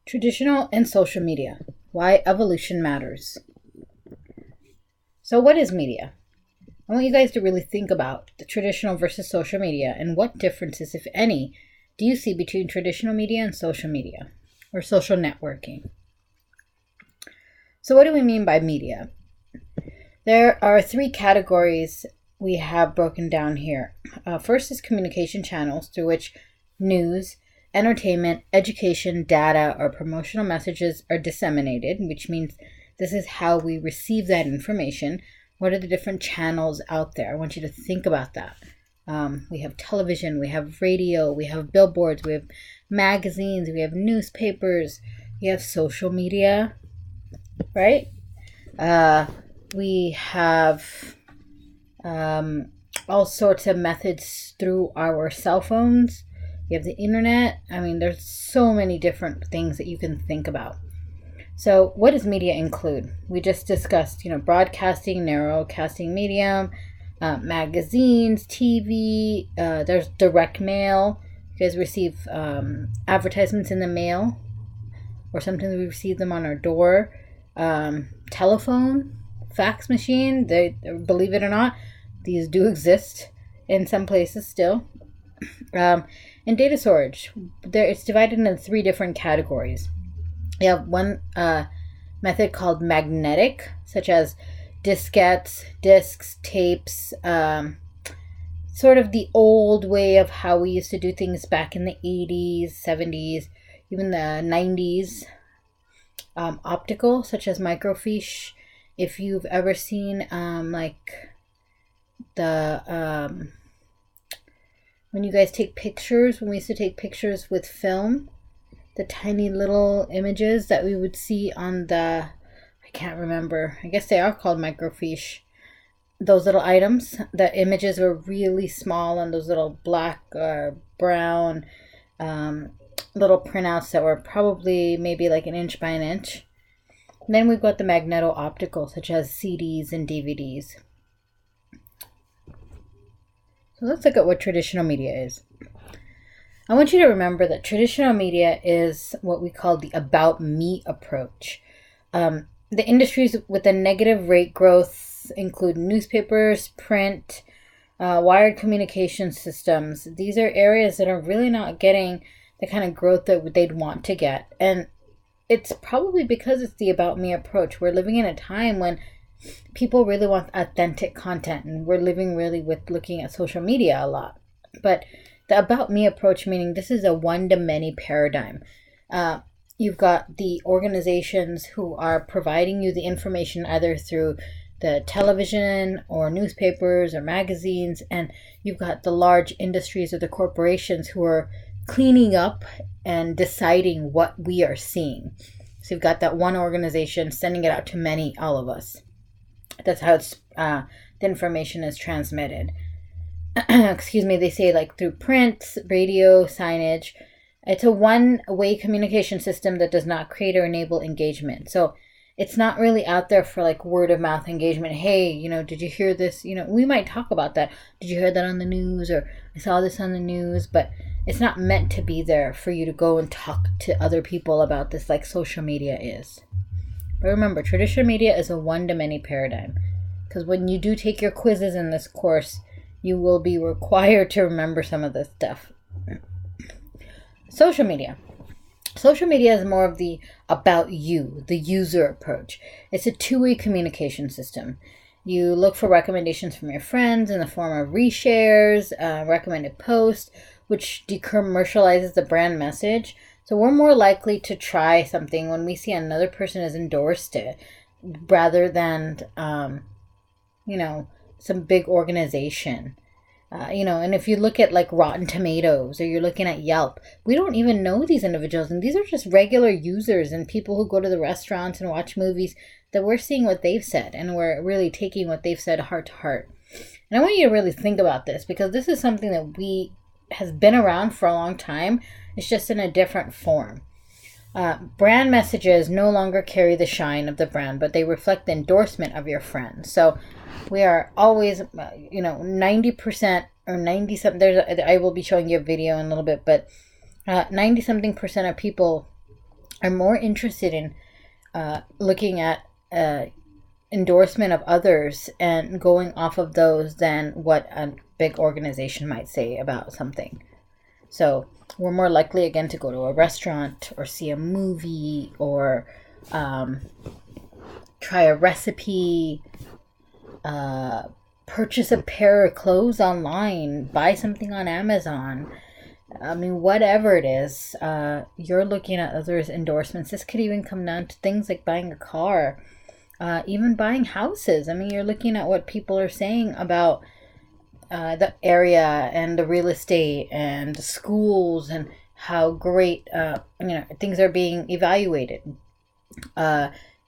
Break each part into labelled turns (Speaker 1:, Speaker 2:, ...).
Speaker 1: Traditional and social media. Why evolution matters. So what is media? I want you guys to really think about the traditional versus social media and what differences, if any, do you see between traditional media and social media or social networking? So what do we mean by media? There are three categories we have broken down here. First is communication channels through which news, entertainment, education, data, or promotional messages are disseminated, which means this is how we receive that information. What are the different channels out there? I want you to think about that. We have television, we have radio, we have billboards, we have magazines, we have newspapers, we have social media, right? We have all sorts of methods through our cell phones. You have the internet. I mean, there's so many different things that you can think about. So what does media include? We just discussed, broadcasting, narrowcasting medium, magazines, TV, there's direct mail. You guys receive advertisements in the mail, or sometimes we receive them on our door. Telephone, fax machine, they, believe it or not, these do exist in some places still. And data storage, it's divided into three different categories. You have one method called magnetic, such as diskettes, discs, tapes, sort of the old way of how we used to do things back in the 80s, 70s, even the 90s. Optical, such as microfiche. If you've ever seen when you guys take pictures, when we used to take pictures with film, the tiny little images that we would see on I can't remember, I guess they are called microfiche. Those little items, the images were really small on those little black or brown little printouts that were probably maybe like an inch by an inch. And then we've got the magneto-optical, such as CDs and DVDs. So let's look at what traditional media is. I want you to remember that traditional media is what we call the about me approach. The industries with a negative rate growth include newspapers, print, wired communication systems. These are areas that are really not getting the kind of growth that they'd want to get. And it's probably because it's the about me approach. We're living in a time when people really want authentic content, and we're living really with looking at social media a lot. But the about me approach, meaning this is a one-to-many paradigm. You've got the organizations who are providing you the information either through the television or newspapers or magazines, and you've got the large industries or the corporations who are cleaning up and deciding what we are seeing. So you've got that one organization sending it out to all of us. That's how the information is transmitted. Excuse me, they say through print, radio, signage. It's a one-way communication system that does not create or enable engagement. So it's not really out there for word-of-mouth engagement. Hey, did you hear this? We might talk about that. Did you hear that on the news? Or I saw this on the news. But it's not meant to be there for you to go and talk to other people about this like social media is. But remember, traditional media is a one-to-many paradigm. Because when you do take your quizzes in this course, you will be required to remember some of this stuff. Social media. Social media is more of the about you, the user approach. It's a two-way communication system. You look for recommendations from your friends in the form of reshares, recommended posts, which decommercializes the brand message. So we're more likely to try something when we see another person has endorsed it rather than, some big organization. And if you look at Rotten Tomatoes or you're looking at Yelp, we don't even know these individuals. And these are just regular users and people who go to the restaurants and watch movies that we're seeing what they've said. And we're really taking what they've said heart to heart. And I want you to really think about this because this is something that has been around for a long time. It's just in a different form. Brand messages no longer carry the shine of the brand, but they reflect the endorsement of your friend. So we are always, 90% or 90 something. I will be showing you a video in a little bit, but 90 something percent of people are more interested in looking at endorsement of others and going off of those than what a big organization might say about something. So we're more likely again to go to a restaurant or see a movie or try a recipe, purchase a pair of clothes online, buy something on Amazon. I mean, whatever it is, you're looking at others' endorsements. This could even come down to things like buying a car, even buying houses. I mean, you're looking at what people are saying about the area and the real estate and the schools and how great things are being evaluated.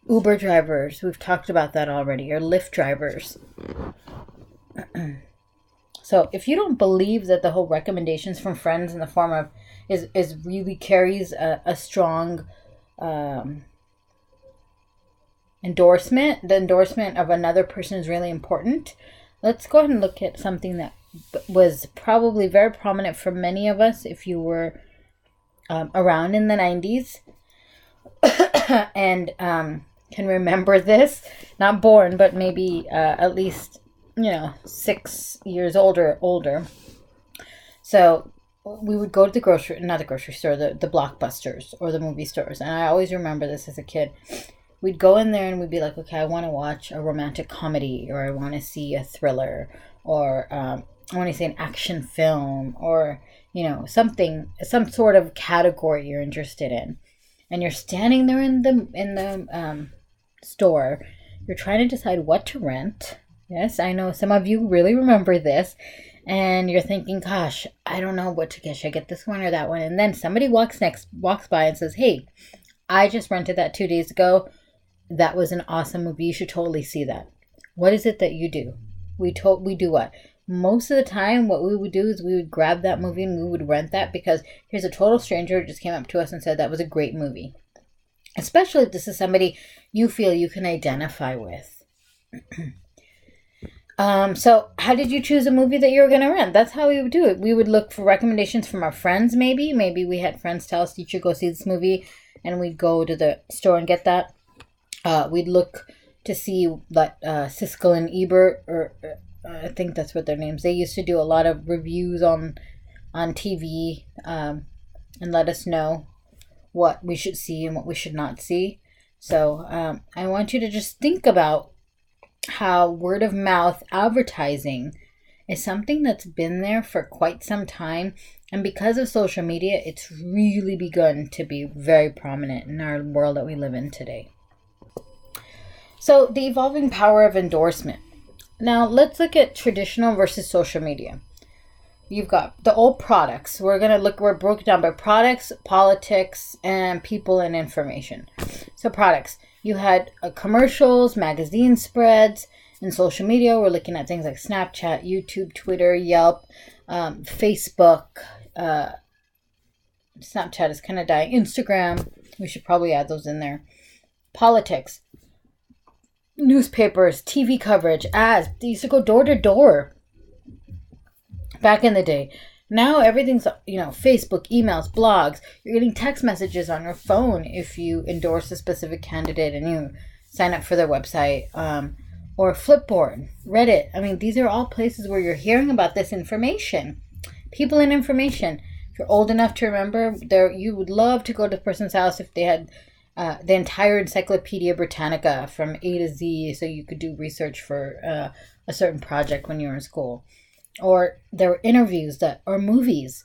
Speaker 1: Uber drivers, we've talked about that already, or Lyft drivers. So if you don't believe that the whole recommendations from friends in the form of is really carries a strong endorsement, the endorsement of another person is really important. Let's go ahead and look at something that was probably very prominent for many of us if you were around in the 90s and can remember this. Not born, but maybe at least 6 years older. So we would go to the not the grocery store, the Blockbusters or the movie stores. And I always remember this as a kid. We'd go in there and we'd be like, okay, I want to watch a romantic comedy, or I want to see a thriller, or I want to see an action film, or, some sort of category you're interested in. And you're standing there in the store. You're trying to decide what to rent. Yes, I know some of you really remember this. And you're thinking, gosh, I don't know what to get. Should I get this one or that one? And then somebody walks by and says, hey, I just rented that 2 days ago. That was an awesome movie. You should totally see that. What is it that you do? We do what? Most of the time, what we would do is we would grab that movie and we would rent that because here's a total stranger who just came up to us and said that was a great movie. Especially if this is somebody you feel you can identify with. So how did you choose a movie that you were going to rent? That's how we would do it. We would look for recommendations from our friends, maybe. Maybe we had friends tell us, you should go see this movie, and we'd go to the store and get that. We'd look to see that Siskel and Ebert, or I think that's what their names. They used to do a lot of reviews on TV and let us know what we should see and what we should not see. So I want you to just think about how word of mouth advertising is something that's been there for quite some time. And because of social media, it's really begun to be very prominent in our world that we live in today. So the evolving power of endorsement. Now let's look at traditional versus social media. You've got the old products. We're broken down by products, politics, and people and information. So products. You had commercials, magazine spreads, and social media. We're looking at things like Snapchat, YouTube, Twitter, Yelp, Facebook. Snapchat is kind of dying. Instagram. We should probably add those in there. Politics. Newspapers, TV coverage, ads. They used to go door to door back in the day. Now everything's, Facebook, emails, blogs. You're getting text messages on your phone if you endorse a specific candidate and you sign up for their website. Or Flipboard, Reddit. I mean, these are all places where you're hearing about this information. People and information. If you're old enough to remember, you would love to go to the person's house if they had the entire Encyclopedia Britannica from A to Z, so you could do research for a certain project when you were in school. Or there were interviews or movies.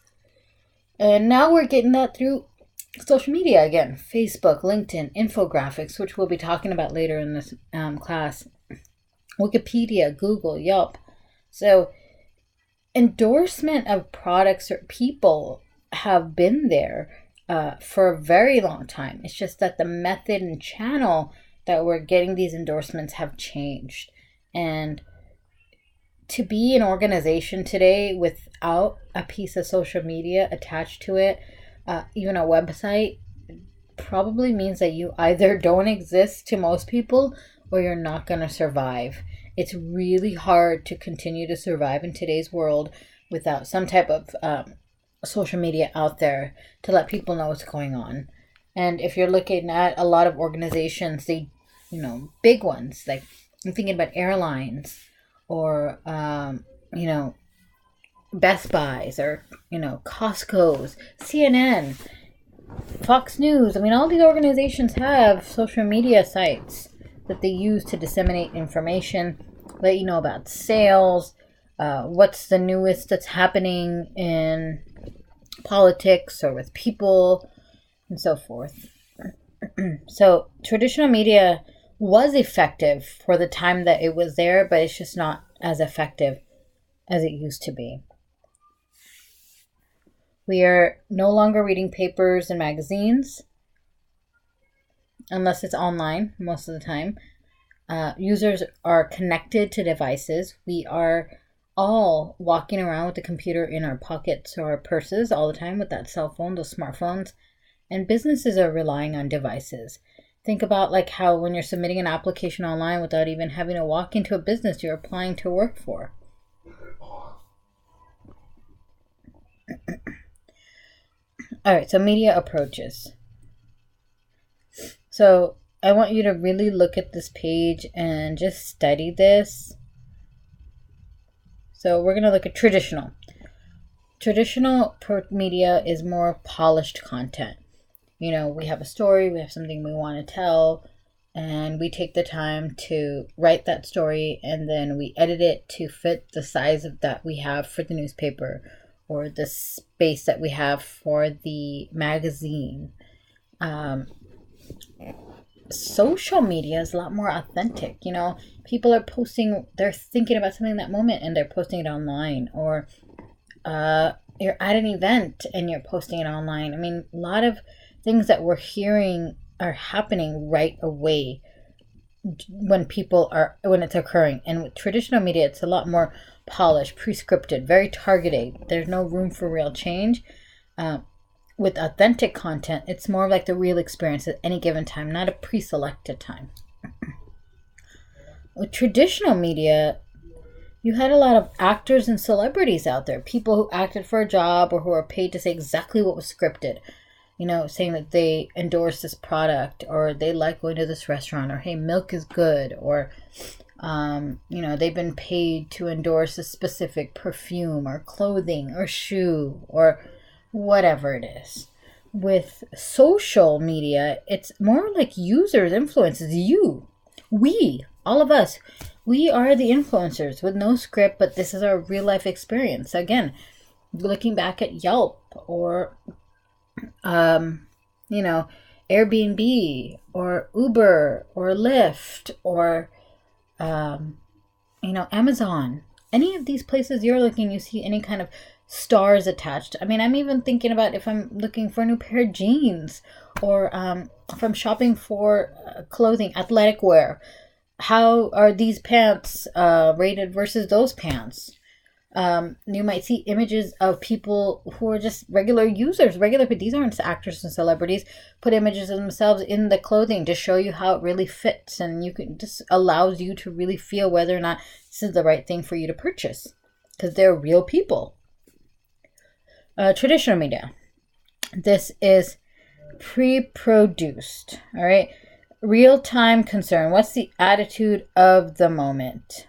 Speaker 1: And now we're getting that through social media again. Facebook, LinkedIn, infographics, which we'll be talking about later in this class. Wikipedia, Google, Yelp. So endorsement of products or people have been there for a very long time. It's just that the method and channel that we're getting these endorsements have changed. And to be an organization today without a piece of social media attached to it, even a website, probably means that you either don't exist to most people or you're not going to survive. It's really hard to continue to survive in today's world without some type of social media out there to let people know what's going on. And if you're looking at a lot of organizations, they, big ones, like I'm thinking about airlines or, Best Buys or, Costco's, CNN, Fox News. I mean, all these organizations have social media sites that they use to disseminate information, let you know about sales, what's the newest that's happening in politics or with people, and so forth. So traditional media was effective for the time that it was there, but it's just not as effective as it used to be. We are no longer reading papers and magazines, unless it's online most of the time. Users are connected to devices. We are all walking around with the computer in our pockets or our purses all the time with that cell phone, those smartphones. And businesses are relying on devices. Think about like how when you're submitting an application online without even having to walk into a business you're applying to work for. All right, so media approaches. So I want you to really look at this page and just study this. So we're going to look at traditional. Traditional media is more polished content. We have a story, we have something we want to tell, and we take the time to write that story, and then we edit it to fit the size of that we have for the newspaper or the space that we have for the magazine. Social media is a lot more authentic. People are posting, they're thinking about something in that moment and they're posting it online, or you're at an event and you're posting it online. I mean, a lot of things that we're hearing are happening right away when it's occurring. And with traditional media, it's a lot more polished, prescripted, very targeted. There's no room for real change. With authentic content, it's more like the real experience at any given time, not a pre-selected time. With traditional media, you had a lot of actors and celebrities out there, people who acted for a job or who were paid to say exactly what was scripted. Saying that they endorse this product, or they like going to this restaurant, or hey, milk is good, or they've been paid to endorse a specific perfume or clothing or shoe or whatever it is. With social media, it's more like users, influences. All of us, we are the influencers with no script, but this is our real life experience. So again, looking back at Yelp or Airbnb or Uber or Lyft or Amazon, any of these places you're looking, you see any kind of stars attached. I mean, I'm even thinking about if I'm looking for a new pair of jeans, or if I'm shopping for clothing, athletic wear, how are these pants rated versus those pants? You might see images of people who are just regular users, but these aren't actors and celebrities, put images of themselves in the clothing to show you how it really fits, and just allows you to really feel whether or not this is the right thing for you to purchase, because they're real people. Traditional media, this is pre-produced. All right, real-time concern. What's the attitude of the moment?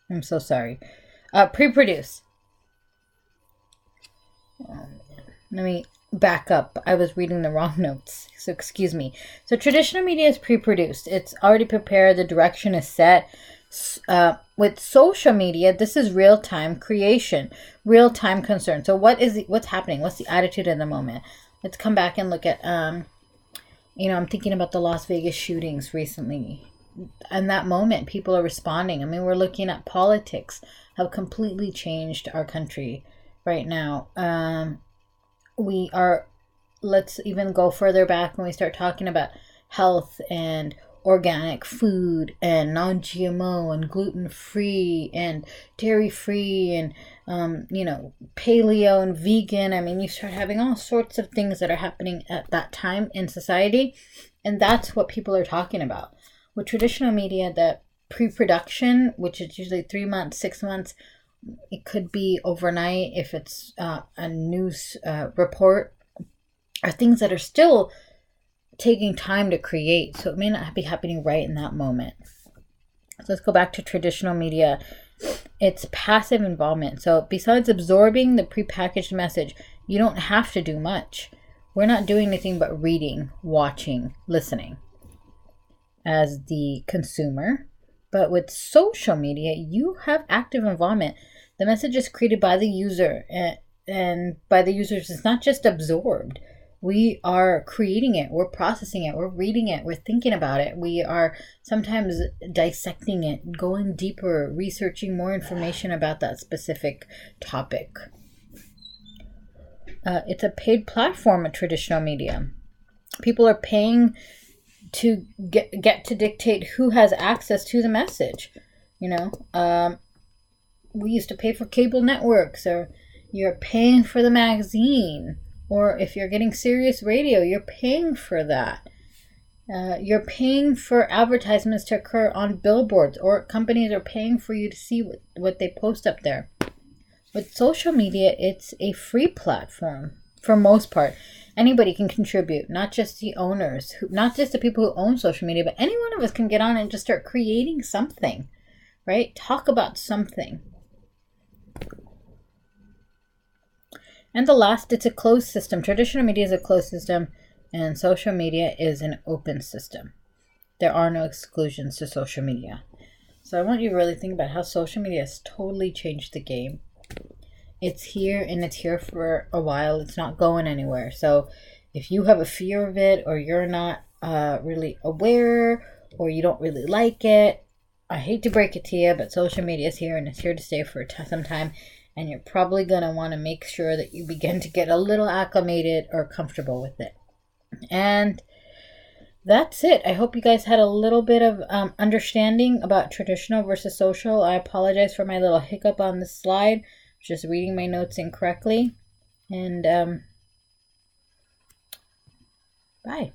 Speaker 1: I'm so sorry. Pre-produce. Let me back up. I was reading the wrong notes, so excuse me. So traditional media is pre-produced. It's already prepared. The direction is set. With social media, this is real-time creation, real-time concern. So what's happening? What's the attitude in the moment? Let's come back and look at, I'm thinking about the Las Vegas shootings recently. In that moment, people are responding. I mean, we're looking at politics have completely changed our country right now. Let's even go further back when we start talking about health and organic food and non-GMO and gluten-free and dairy-free and, paleo and vegan. I mean, you start having all sorts of things that are happening at that time in society. And that's what people are talking about. With traditional media, the pre-production, which is usually 3 months, 6 months, It could be overnight if it's a news report, are things that are still taking time to create. So it may not be happening right in that moment. So let's go back to traditional media. It's passive involvement. So besides absorbing the prepackaged message, you don't have to do much. We're not doing anything but reading, watching, listening as the consumer. But with social media, you have active involvement. The message is created by the user, and by the users, it's not just absorbed. We are creating it, we're processing it, we're reading it, we're thinking about it. We are sometimes dissecting it, going deeper, researching more information about that specific topic. It's a paid platform of traditional media. People are paying to get to dictate who has access to the message. We used to pay for cable networks, or you're paying for the magazine, or if you're getting Sirius Radio, you're paying for that. You're paying for advertisements to occur on billboards, or companies are paying for you to see what they post up there. With social media, it's a free platform for most part. Anybody can contribute, not just the owners, not just the people who own social media, but any one of us can get on and just start creating something, right? Talk about something. And the last, it's a closed system. Traditional media is a closed system, and social media is an open system. There are no exclusions to social media. So I want you to really think about how social media has totally changed the game. It's here, and it's here for a while. It's not going anywhere. So if you have a fear of it, or you're not really aware, or you don't really like it, I hate to break it to you, but social media is here, and it's here to stay for some time. And you're probably going to want to make sure that you begin to get a little acclimated or comfortable with it. And that's it. I hope you guys had a little bit of understanding about traditional versus social. I apologize for my little hiccup on the slide. Just reading my notes incorrectly. And bye.